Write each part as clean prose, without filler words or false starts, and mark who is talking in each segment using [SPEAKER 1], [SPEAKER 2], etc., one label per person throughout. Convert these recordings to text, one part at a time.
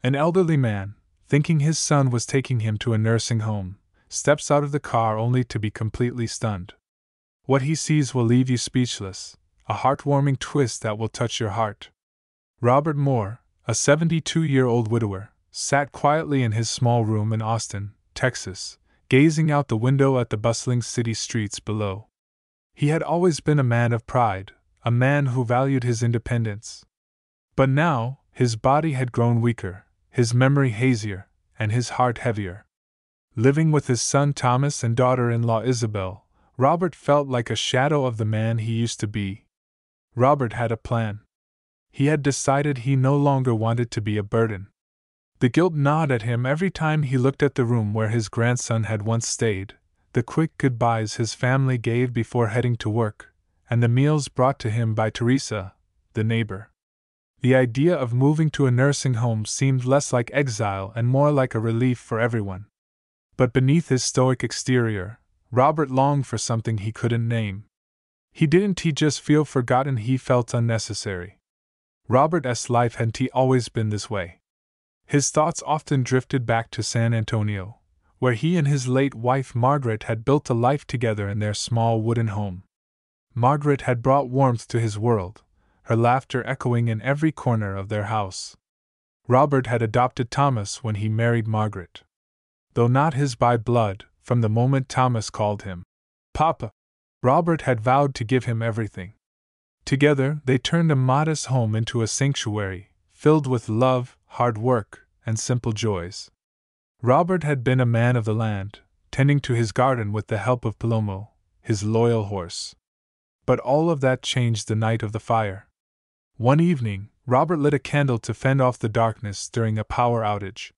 [SPEAKER 1] An elderly man, thinking his son was taking him to a nursing home, steps out of the car only to be completely stunned. What he sees will leave you speechless, a heartwarming twist that will touch your heart. Robert Moore, a 72-year-old widower, sat quietly in his small room in Austin, Texas, gazing out the window at the bustling city streets below. He had always been a man of pride, a man who valued his independence. But now, his body had grown weaker, his memory hazier, and his heart heavier. Living with his son Thomas and daughter-in-law Isabel, Robert felt like a shadow of the man he used to be. Robert had a plan. He had decided he no longer wanted to be a burden. The guilt gnawed at him every time he looked at the room where his grandson had once stayed, the quick goodbyes his family gave before heading to work, and the meals brought to him by Teresa, the neighbor. The idea of moving to a nursing home seemed less like exile and more like a relief for everyone. But beneath his stoic exterior, Robert longed for something he couldn't name. He just feel forgotten, he felt unnecessary. Robert's life hadn't always been this way. His thoughts often drifted back to San Antonio, where he and his late wife Margaret had built a life together in their small wooden home. Margaret had brought warmth to his world, her laughter echoing in every corner of their house. Robert had adopted Thomas when he married Margaret. Though not his by blood, from the moment Thomas called him Papa, Robert had vowed to give him everything. Together, they turned a modest home into a sanctuary, filled with love, hard work, and simple joys. Robert had been a man of the land, tending to his garden with the help of Palomo, his loyal horse. But all of that changed the night of the fire. One evening, Robert lit a candle to fend off the darkness during a power outage.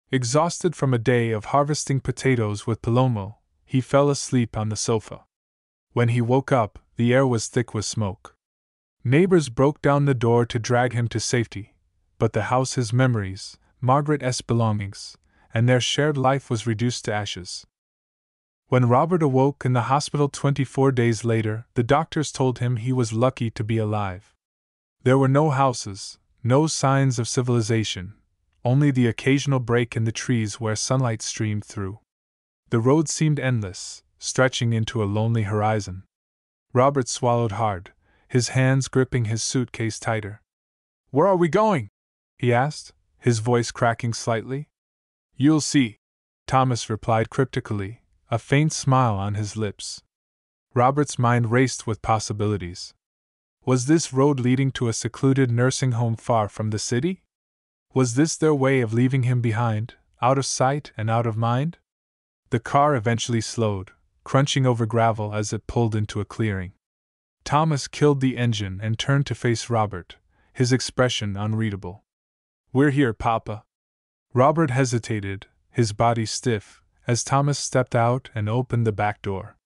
[SPEAKER 1] Exhausted from a day of harvesting potatoes with Palomo, he fell asleep on the sofa. When he woke up, the air was thick with smoke. Neighbors broke down the door to drag him to safety, but the house, his memories, Margaret's belongings, and their shared life was reduced to ashes. When Robert awoke in the hospital 24 days later, the doctors told him he was lucky to be alive. There were no houses, no signs of civilization, only the occasional break in the trees where sunlight streamed through. The road seemed endless, stretching into a lonely horizon. Robert swallowed hard, his hands gripping his suitcase tighter. "Where are we going?" he asked, his voice cracking slightly. "You'll see," Thomas replied cryptically, a faint smile on his lips. Robert's mind raced with possibilities. Was this road leading to a secluded nursing home far from the city? Was this their way of leaving him behind, out of sight and out of mind? The car eventually slowed, crunching over gravel as it pulled into a clearing. Thomas killed the engine and turned to face Robert, his expression unreadable. "We're here, Papa." Robert hesitated, his body stiff, as Thomas stepped out and opened the back door.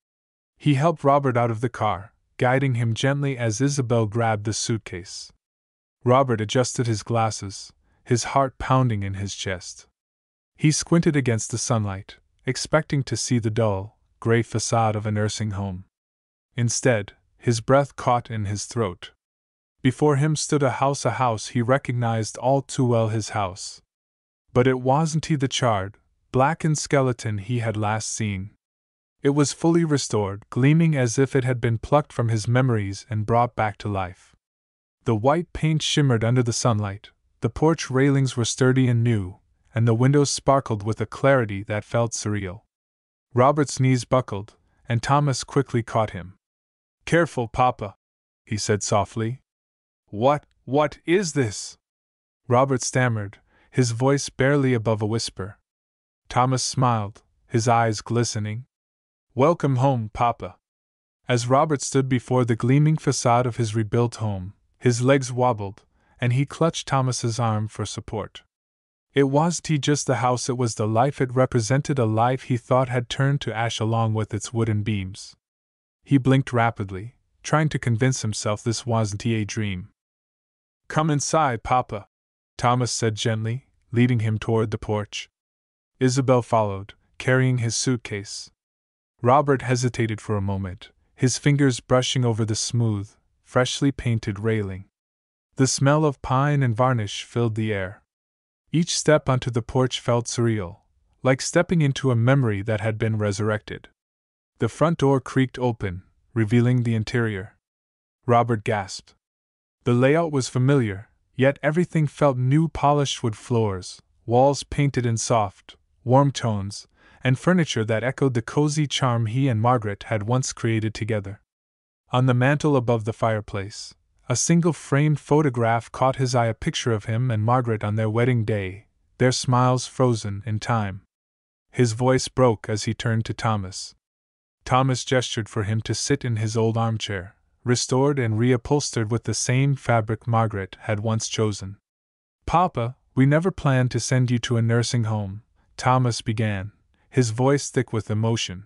[SPEAKER 1] He helped Robert out of the car, guiding him gently as Isabel grabbed the suitcase. Robert adjusted his glasses, his heart pounding in his chest. He squinted against the sunlight, expecting to see the dull, gray facade of a nursing home. Instead, his breath caught in his throat. Before him stood a house he recognized all too well, his house. But it wasn't the charred, blackened skeleton he had last seen. It was fully restored, gleaming as if it had been plucked from his memories and brought back to life. The white paint shimmered under the sunlight, the porch railings were sturdy and new, and the windows sparkled with a clarity that felt surreal. Robert's knees buckled, and Thomas quickly caught him. "Careful, Papa," he said softly. What is this?" Robert stammered, his voice barely above a whisper. Thomas smiled, his eyes glistening. "Welcome home, Papa." As Robert stood before the gleaming facade of his rebuilt home, his legs wobbled, and he clutched Thomas's arm for support. It wasn't just the house, it was the life it represented, a life he thought had turned to ash along with its wooden beams. He blinked rapidly, trying to convince himself this wasn't a dream. "Come inside, Papa," Thomas said gently, leading him toward the porch. Isabel followed, carrying his suitcase. Robert hesitated for a moment, his fingers brushing over the smooth, freshly painted railing. The smell of pine and varnish filled the air. Each step onto the porch felt surreal, like stepping into a memory that had been resurrected. The front door creaked open, revealing the interior. Robert gasped. The layout was familiar, yet everything felt new: polished wood floors, walls painted in soft, warm tones, and furniture that echoed the cozy charm he and Margaret had once created together. On the mantel above the fireplace, a single framed photograph caught his eye, a picture of him and Margaret on their wedding day, their smiles frozen in time. His voice broke as he turned to Thomas. Thomas gestured for him to sit in his old armchair, restored and reupholstered with the same fabric Margaret had once chosen. "Papa, we never planned to send you to a nursing home," Thomas began, his voice thick with emotion.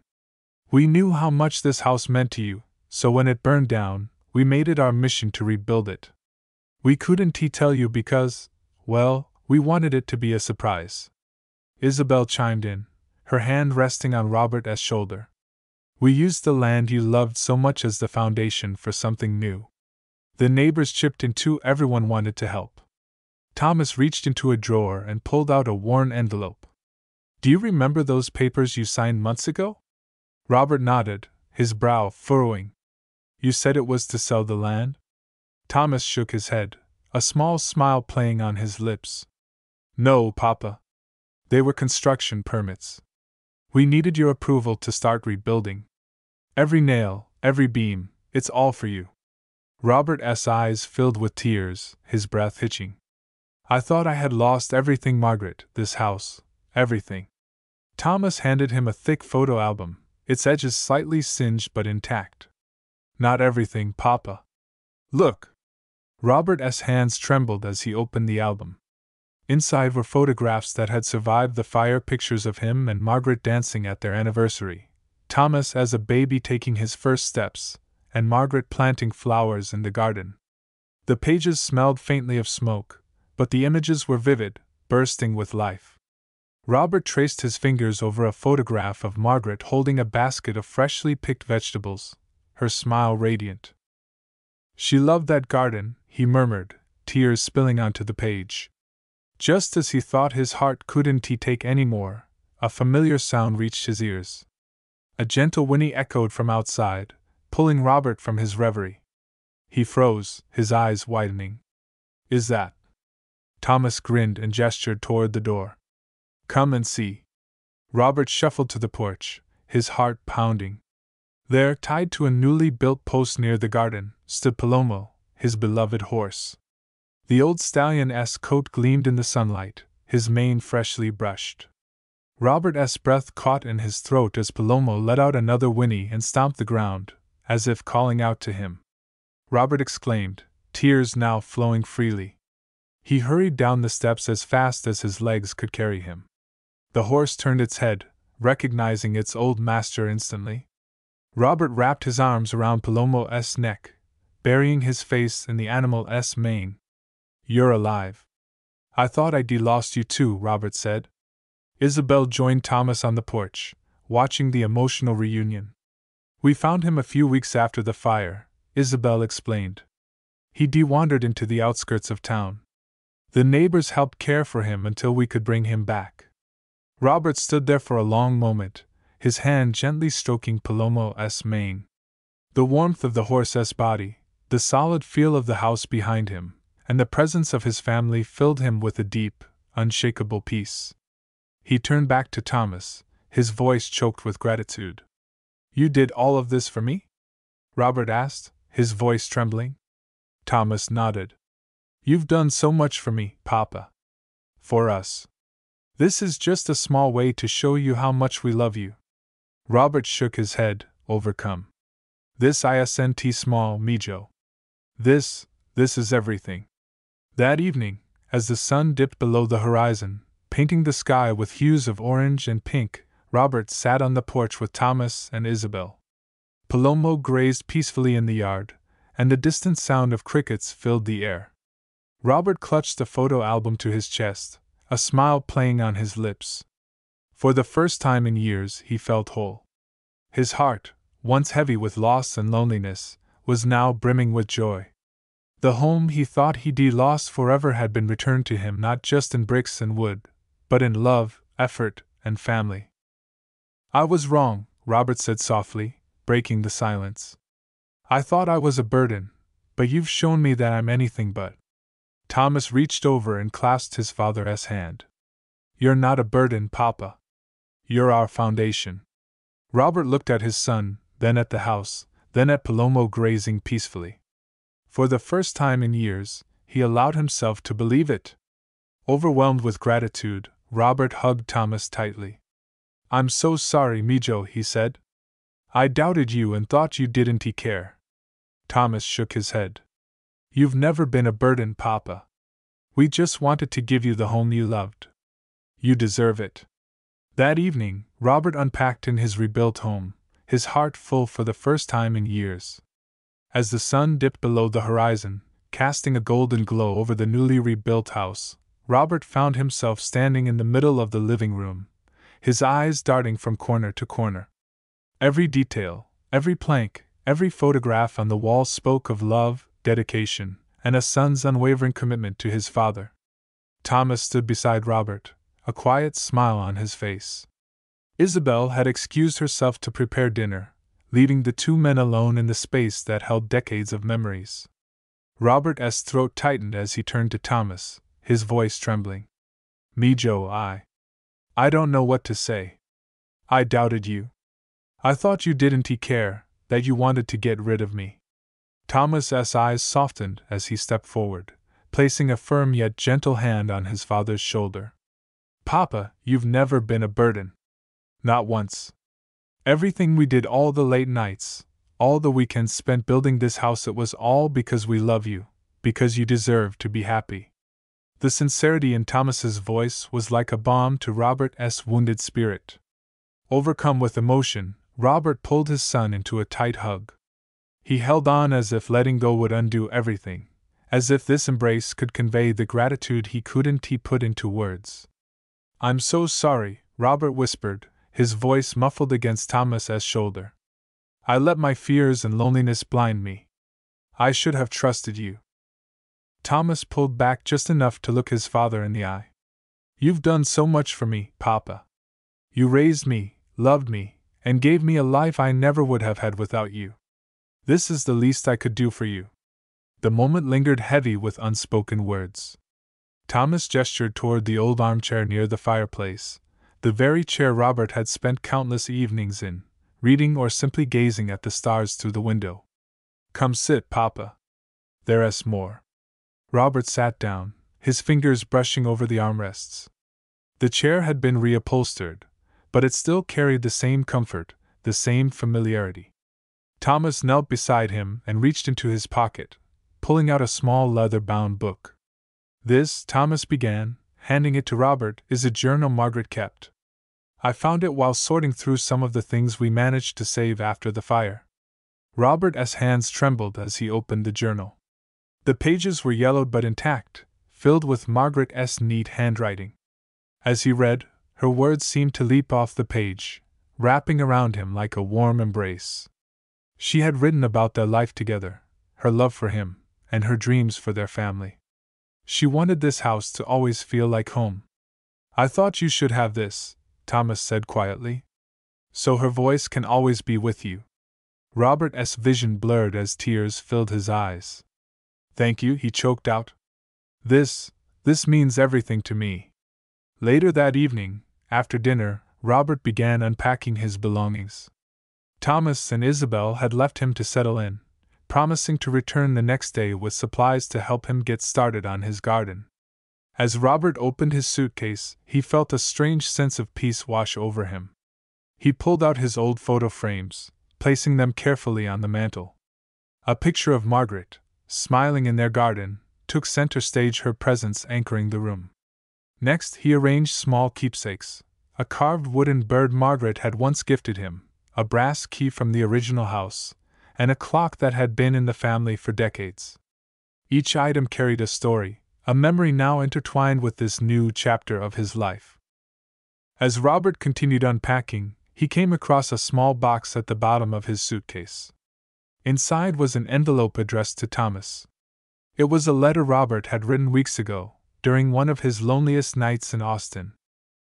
[SPEAKER 1] "We knew how much this house meant to you, so when it burned down, we made it our mission to rebuild it. We couldn't tell you because, well, we wanted it to be a surprise." Isabel chimed in, her hand resting on Robert's shoulder. "We used the land you loved so much as the foundation for something new. The neighbors chipped in too, everyone wanted to help." Thomas reached into a drawer and pulled out a worn envelope. "Do you remember those papers you signed months ago?" Robert nodded, his brow furrowing. "You said it was to sell the land?" Thomas shook his head, a small smile playing on his lips. "No, Papa. They were construction permits. We needed your approval to start rebuilding. Every nail, every beam, it's all for you." Robert's eyes filled with tears, his breath hitching. "I thought I had lost everything, Margaret, this house, everything." Thomas handed him a thick photo album, its edges slightly singed but intact. "Not everything, Papa. Look." Robert's hands trembled as he opened the album. Inside were photographs that had survived the fire, pictures of him and Margaret dancing at their anniversary, Thomas as a baby taking his first steps, and Margaret planting flowers in the garden. The pages smelled faintly of smoke, but the images were vivid, bursting with life. Robert traced his fingers over a photograph of Margaret holding a basket of freshly picked vegetables, her smile radiant. "She loved that garden," he murmured, tears spilling onto the page. Just as he thought his heart couldn't take any more, a familiar sound reached his ears. A gentle whinny echoed from outside, pulling Robert from his reverie. He froze, his eyes widening. "Is that?" Thomas grinned and gestured toward the door. "Come and see." Robert shuffled to the porch, his heart pounding. There, tied to a newly built post near the garden, stood Palomo, his beloved horse. The old stallion's coat gleamed in the sunlight, his mane freshly brushed. Robert's breath caught in his throat as Palomo let out another whinny and stomped the ground, as if calling out to him. Robert exclaimed, tears now flowing freely. He hurried down the steps as fast as his legs could carry him. The horse turned its head, recognizing its old master instantly. Robert wrapped his arms around Palomo's neck, burying his face in the animal's mane. "You're alive. I thought I'd lost you too," Robert said. Isabel joined Thomas on the porch, watching the emotional reunion. "We found him a few weeks after the fire," Isabel explained. "He wandered into the outskirts of town. The neighbors helped care for him until we could bring him back." Robert stood there for a long moment, his hand gently stroking Palomo's mane. The warmth of the horse's body, the solid feel of the house behind him, and the presence of his family filled him with a deep, unshakable peace. He turned back to Thomas, his voice choked with gratitude. "You did all of this for me?" Robert asked, his voice trembling. Thomas nodded. "You've done so much for me, Papa. For us. This is just a small way to show you how much we love you." Robert shook his head, overcome. "This isn't small, Mijo. This is everything." That evening, as the sun dipped below the horizon, painting the sky with hues of orange and pink, Robert sat on the porch with Thomas and Isabel. Palomo grazed peacefully in the yard, and the distant sound of crickets filled the air. Robert clutched the photo album to his chest, a smile playing on his lips. For the first time in years, he felt whole. His heart, once heavy with loss and loneliness, was now brimming with joy. The home he thought he'd lost forever had been returned to him not just in bricks and wood, but in love, effort, and family. I was wrong, Robert said softly, breaking the silence. I thought I was a burden, but you've shown me that I'm anything but. Thomas reached over and clasped his father's hand. You're not a burden, Papa. You're our foundation. Robert looked at his son, then at the house, then at Palomo grazing peacefully. For the first time in years, he allowed himself to believe it. Overwhelmed with gratitude, Robert hugged Thomas tightly. I'm so sorry, Mijo, he said. I doubted you and thought you didn't care. Thomas shook his head. You've never been a burden, Papa. We just wanted to give you the home you loved. You deserve it. That evening, Robert unpacked in his rebuilt home, his heart full for the first time in years. As the sun dipped below the horizon, casting a golden glow over the newly rebuilt house, Robert found himself standing in the middle of the living room, his eyes darting from corner to corner. Every detail, every plank, every photograph on the wall spoke of love, dedication, and a son's unwavering commitment to his father. Thomas stood beside Robert, a quiet smile on his face. Isabel had excused herself to prepare dinner, leaving the two men alone in the space that held decades of memories. Robert's throat tightened as he turned to Thomas, his voice trembling. Mijo, I don't know what to say. I doubted you. I thought you didn't care, that you wanted to get rid of me. Thomas's eyes softened as he stepped forward, placing a firm yet gentle hand on his father's shoulder. Papa, you've never been a burden. Not once. Everything we did, all the late nights, all the weekends spent building this house, it was all because we love you, because you deserve to be happy. The sincerity in Thomas's voice was like a balm to Robert's wounded spirit. Overcome with emotion, Robert pulled his son into a tight hug. He held on as if letting go would undo everything, as if this embrace could convey the gratitude he couldn't put into words. I'm so sorry, Robert whispered, his voice muffled against Thomas's shoulder. I let my fears and loneliness blind me. I should have trusted you. Thomas pulled back just enough to look his father in the eye. You've done so much for me, Papa. You raised me, loved me, and gave me a life I never would have had without you. This is the least I could do for you. The moment lingered heavy with unspoken words. Thomas gestured toward the old armchair near the fireplace, the very chair Robert had spent countless evenings in, reading or simply gazing at the stars through the window. Come sit, Papa. There's more. Robert sat down, his fingers brushing over the armrests. The chair had been reupholstered, but it still carried the same comfort, the same familiarity. Thomas knelt beside him and reached into his pocket, pulling out a small leather-bound book. This, Thomas began, handing it to Robert, is a journal Margaret kept. I found it while sorting through some of the things we managed to save after the fire. Robert's hands trembled as he opened the journal. The pages were yellowed but intact, filled with Margaret's neat handwriting. As he read, her words seemed to leap off the page, wrapping around him like a warm embrace. She had written about their life together, her love for him, and her dreams for their family. She wanted this house to always feel like home. I thought you should have this, Thomas said quietly. So her voice can always be with you. Robert's vision blurred as tears filled his eyes. Thank you, he choked out. This means everything to me. Later that evening, after dinner, Robert began unpacking his belongings. Thomas and Isabel had left him to settle in, promising to return the next day with supplies to help him get started on his garden. As Robert opened his suitcase, he felt a strange sense of peace wash over him. He pulled out his old photo frames, placing them carefully on the mantel. A picture of Margaret, smiling in their garden, took center stage, her presence anchoring the room. Next, he arranged small keepsakes, a carved wooden bird Margaret had once gifted him, a brass key from the original house, and a clock that had been in the family for decades. Each item carried a story, a memory now intertwined with this new chapter of his life. As Robert continued unpacking, he came across a small box at the bottom of his suitcase. Inside was an envelope addressed to Thomas. It was a letter Robert had written weeks ago, during one of his loneliest nights in Austin.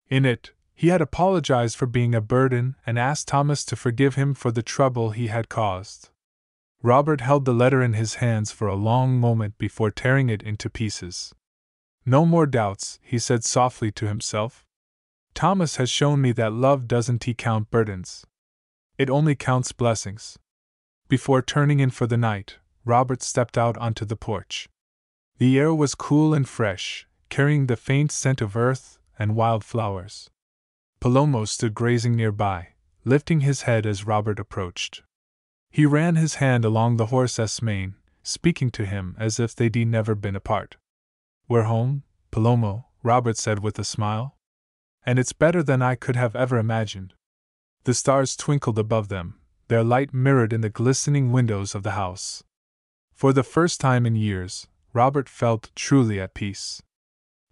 [SPEAKER 1] In it, he had apologized for being a burden and asked Thomas to forgive him for the trouble he had caused. Robert held the letter in his hands for a long moment before tearing it into pieces. "No more doubts," he said softly to himself. "Thomas has shown me that love doesn't count burdens. It only counts blessings." Before turning in for the night, Robert stepped out onto the porch. The air was cool and fresh, carrying the faint scent of earth and wild flowers. Palomo stood grazing nearby, lifting his head as Robert approached. He ran his hand along the horse's mane, speaking to him as if they'd never been apart. "We're home, Palomo," Robert said with a smile. "And it's better than I could have ever imagined." The stars twinkled above them, their light mirrored in the glistening windows of the house. For the first time in years, Robert felt truly at peace.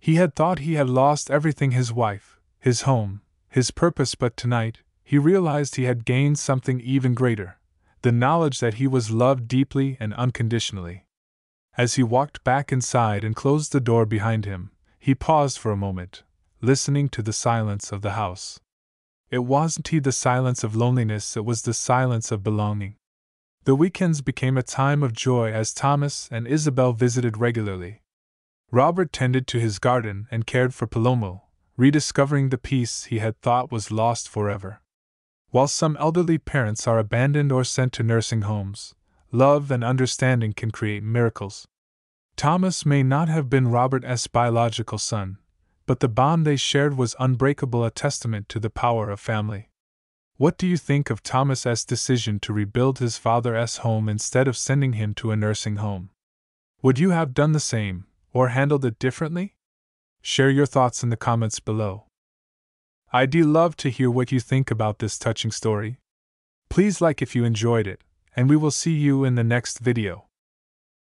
[SPEAKER 1] He had thought he had lost everything: his wife, his home, his purpose, but tonight, he realized he had gained something even greater: the knowledge that he was loved deeply and unconditionally. As he walked back inside and closed the door behind him, he paused for a moment, listening to the silence of the house. It wasn't the silence of loneliness, it was the silence of belonging. The weekends became a time of joy as Thomas and Isabel visited regularly. Robert tended to his garden and cared for Palomo, rediscovering the peace he had thought was lost forever. While some elderly parents are abandoned or sent to nursing homes, love and understanding can create miracles. Thomas may not have been Robert's biological son, but the bond they shared was unbreakable, a testament to the power of family. What do you think of Thomas's decision to rebuild his father's home instead of sending him to a nursing home? Would you have done the same, or handled it differently? Share your thoughts in the comments below. I'd love to hear what you think about this touching story. Please like if you enjoyed it, and we will see you in the next video.